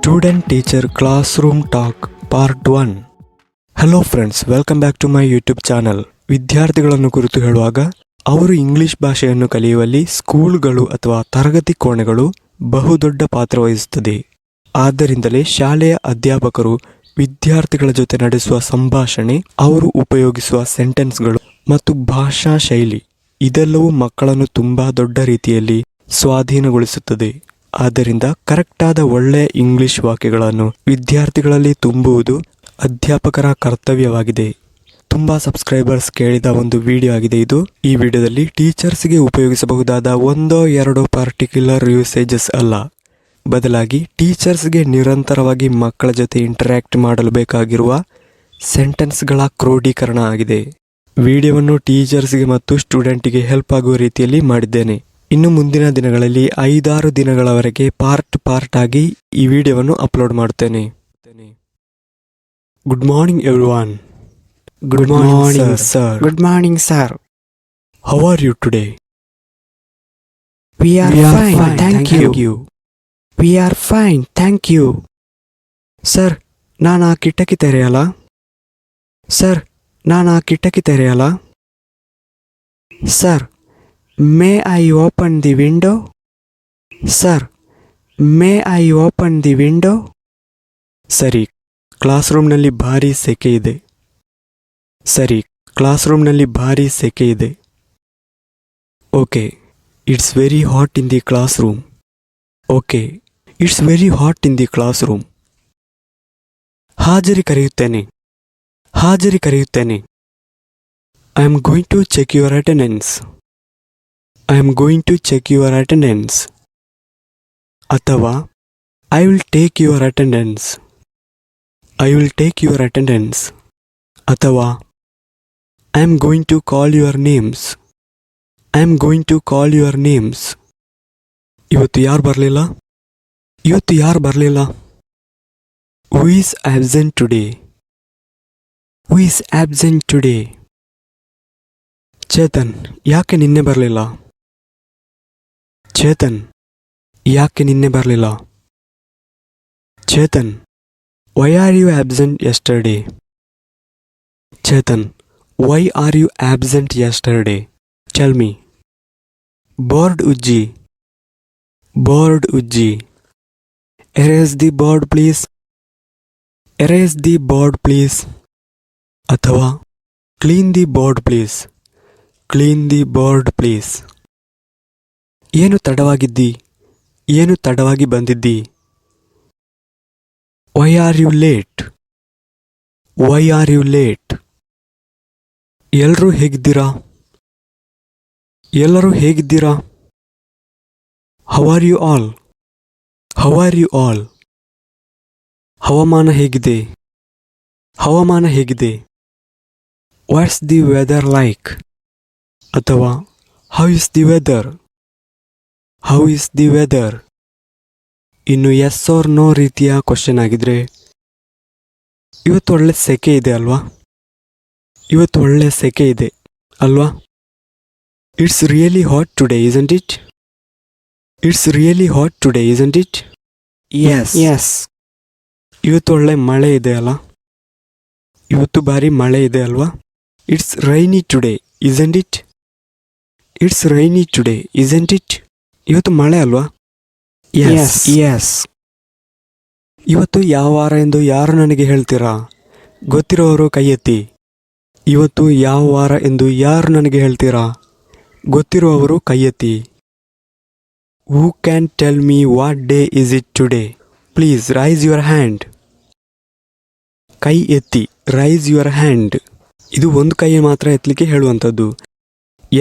Student Teacher Classroom Talk Part 1. Hello friends, welcome back to my YouTube channel. ವಿದ್ಯಾರ್ಥಿಗಳನ್ನು ಕುರಿತು ಹೇಳುವಾಗ ಅವರು English ಭಾಷೆಯನ್ನು ಕಲಿಯುವಲ್ಲಿ ಸ್ಕೂಲ್ಗಳು ಅಥವಾ ತರಗತಿ ಕೋಣೆಗಳು ಬಹುದೊಡ್ಡ ಪಾತ್ರ ವಹಿಸುತ್ತದೆ. ಆದ್ದರಿಂದಲೇ ಶಾಲೆಯ ಅಧ್ಯಾಪಕರು ವಿದ್ಯಾರ್ಥಿಗಳ ಜೊತೆ ನಡೆಸುವ ಸಂಭಾಷಣೆ, ಅವರು ಉಪಯೋಗಿಸುವ ಸೆಂಟೆನ್ಸ್ಗಳು ಮತ್ತು ಭಾಷಾ ಶೈಲಿ ಇದೆಲ್ಲವೂ ಮಕ್ಕಳನ್ನು ತುಂಬಾ ದೊಡ್ಡ ರೀತಿಯಲ್ಲಿ ಸ್ವಾಧೀನಗೊಳಿಸುತ್ತದೆ. ಆದ್ದರಿಂದ ಕರೆಕ್ಟಾದ ಒಳ್ಳೆಯ ಇಂಗ್ಲಿಷ್ ವಾಕ್ಯಗಳನ್ನು ವಿದ್ಯಾರ್ಥಿಗಳಲ್ಲಿ ತುಂಬುವುದು ಅಧ್ಯಾಪಕರ ಕರ್ತವ್ಯವಾಗಿದೆ. ತುಂಬಾ ಸಬ್ಸ್ಕ್ರೈಬರ್ಸ್ ಕೇಳಿದ ಒಂದು ವಿಡಿಯೋ ಆಗಿದೆ ಇದು. ಈ ವಿಡಿಯೋದಲ್ಲಿ ಟೀಚರ್ಸ್ಗೆ ಉಪಯೋಗಿಸಬಹುದಾದ ಒಂದೋ ಎರಡೋ ಪರ್ಟಿಕ್ಯುಲರ್ ಯೂಸೇಜಸ್ ಅಲ್ಲ, ಬದಲಾಗಿ ಟೀಚರ್ಸ್ಗೆ ನಿರಂತರವಾಗಿ ಮಕ್ಕಳ ಜೊತೆ ಇಂಟರ್ಯಾಕ್ಟ್ ಮಾಡಲು ಬೇಕಾಗಿರುವ ಸೆಂಟೆನ್ಸ್ಗಳ ಕ್ರೋಢೀಕರಣ ಆಗಿದೆ. ವಿಡಿಯೋವನ್ನು ಟೀಚರ್ಸ್ಗೆ ಮತ್ತು ಸ್ಟೂಡೆಂಟಿಗೆ ಹೆಲ್ಪ್ ಆಗುವ ರೀತಿಯಲ್ಲಿ ಮಾಡಿದ್ದೇನೆ. ಇನ್ನು ಮುಂದಿನ ದಿನಗಳಲ್ಲಿ 5-6 ದಿನಗಳವರೆಗೆ ಪಾರ್ಟ್ ಆಗಿ ಈ ವಿಡಿಯೋವನ್ನು ಅಪ್ಲೋಡ್ ಮಾಡುತ್ತೇನೆ. Good morning everyone. Good morning sir. Good morning, sir. How are you today? We are fine, thank you. We are fine, thank you. Sir, ನಾನು ಆ ಕಿಟಕಿ ತೆರೆಯಲ್ಲ? ಸರ್, ನಾನು ಆ ಕಿಟಕಿ ತೆರೆಯಲ್ಲ? Sir, may I open the window? Sir, may I open the window? ಸರಿ, class ರೂಮ್ನಲ್ಲಿ ಭಾರಿ ಸೆಕೆ ಇದೆ. ಸರಿ, ಕ್ಲಾಸ್ ರೂಮ್ನಲ್ಲಿ ಭಾರಿ ಸೆಕೆ ಇದೆ. Okay, it's very hot in the class room. Okay, it's very hot in the class room. ಹಾಜರಿ ಕರೆಯುತ್ತೇನೆ. ಹಾಜರಿ ಕರೆಯುತ್ತೇನೆ. I am going to check your attendance. I am going to check your attendance. ಅಥವಾ I will take your attendance. I will take your attendance. ಅಥವಾ I am going to call your names. I am going to call your names. ಇವತ್ತು ಯಾರು ಬರಲಿಲ್ಲ? ಇವತ್ತು ಯಾರು ಬರಲಿಲ್ಲ? ಹೂ is absent today? Who is absent today? Chetan, ಯಾಕೆ ನಿನ್ನೆ ಬರಲಿಲ್ಲ? ಚೇತನ್, ಯಾಕೆ ನಿನ್ನೆ ಬರಲಿಲ್ಲ? Chetan, why are you absent yesterday? Chetan, why are you absent yesterday? Tell me. Board ಉಜ್ಜಿ. ಬೋರ್ಡ್ ಉಜ್ಜಿ. Erase the board please. Erase the board please. ಅಥವಾ clean the board please. Clean the board please. ಏನು ತಡವಾಗಿದ್ದಿ? ಏನು ತಡವಾಗಿ ಬಂದಿದ್ದಿ? Why are you late? Why are you late? ಎಲ್ಲರೂ ಹೇಗಿದ್ದೀರಾ? ಎಲ್ಲರೂ ಹೇಗಿದ್ದೀರಾ? How are you all? How are you all? ಹವಾಮಾನ ಹೇಗಿದೆ? ಹವಾಮಾನ ಹೇಗಿದೆ? What's the weather like? ಅಥವಾ how is the weather? How is the weather? ಇನ್ನು ಎಸ್ ಆರ್ ನೋ ರೀತಿಯ ಕ್ವಶನ್ ಆಗಿದ್ರೆ, ಇವತ್ತು ಒಳ್ಳೆ ಸೆಕೆ ಇದೆ ಅಲ್ವಾ? ಇವತ್ತು ಒಳ್ಳೆ ಸೆಕೆ ಇದೆ ಅಲ್ವಾ? It's really hot today isn't it? It's really hot today isn't it? Yes. ಇವತ್ತು ಒಳ್ಳೆ ಮಳೆ ಇದೆ ಅಲ್ಲ? ಇವತ್ತು ಭಾರಿ ಮಳೆ ಇದೆ ಅಲ್ವಾ? It's rainy today isn't it? It's rainy today isn't it? ಇವತ್ತು ಮಳೆ ಅಲ್ವಾ? Yes. ಇವತ್ತು ಯಾವ ವಾರ ಎಂದು ಯಾರು ನನಗೆ ಹೇಳ್ತೀರಾ? ಗೊತ್ತಿರೋರು ಕೈ ಎತ್ತಿ. ಇವತ್ತು ಯಾವ ವಾರ ಎಂದು ಯಾರು ನನಗೆ ಹೇಳ್ತೀರಾ? ಗೊತ್ತಿರುವವರು ಕೈ ಎತ್ತಿ. Who can tell me what day is it today? Please raise your hand. ಕೈ ಎತ್ತಿ, ರೈಸ್ ಯುವರ್ ಹ್ಯಾಂಡ್. ಇದು ಒಂದು ಕೈ ಮಾತ್ರ ಎತ್ತಲಿಕ್ಕೆ ಹೇಳುವಂಥದ್ದು.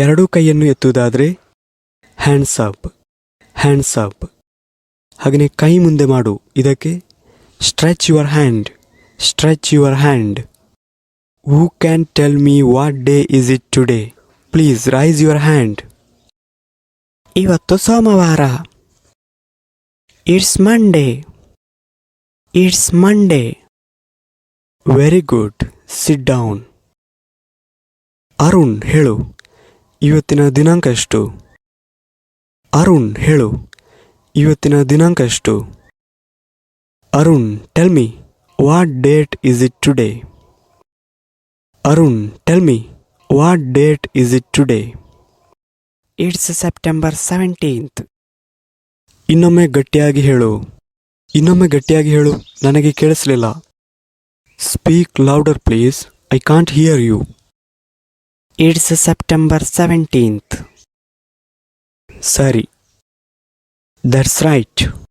ಎರಡೂ ಕೈಯನ್ನು ಎತ್ತುವುದಾದರೆ ಹ್ಯಾಂಡ್ಸ್ ಅಪ್, ಹ್ಯಾಂಡ್ಸ್ ಅಪ್. ಹಾಗೆಯೇ ಕೈ ಮುಂದೆ ಮಾಡು. ಇದಕ್ಕೆ stretch your hand, stretch your hand. Who can tell me what day is it today? Please raise your hand. ಇವತ್ತು ಸೋಮವಾರ. It's Monday. It's Monday. Very good, sit down. Arun ಹೇಳು, ಇವತ್ತಿನ ದಿನಾಂಕ ಎಷ್ಟು? ಅರುಣ್ ಹೇಳು, ಇವತ್ತಿನ ದಿನಾಂಕ ಎಷ್ಟು? Arun, tell me, what date is it today? Arun, tell me, what date is it today? It's September 17th. ಇನ್ನೊಮ್ಮೆ ಗಟ್ಟಿಯಾಗಿ ಹೇಳು. ಇನ್ನೊಮ್ಮೆ ಗಟ್ಟಿಯಾಗಿ ಹೇಳು, ನನಗೆ ಕೇಳಿಸಲಿಲ್ಲ. Speak louder please, I can't hear you. It's September 17th. ಸರಿ. That's right.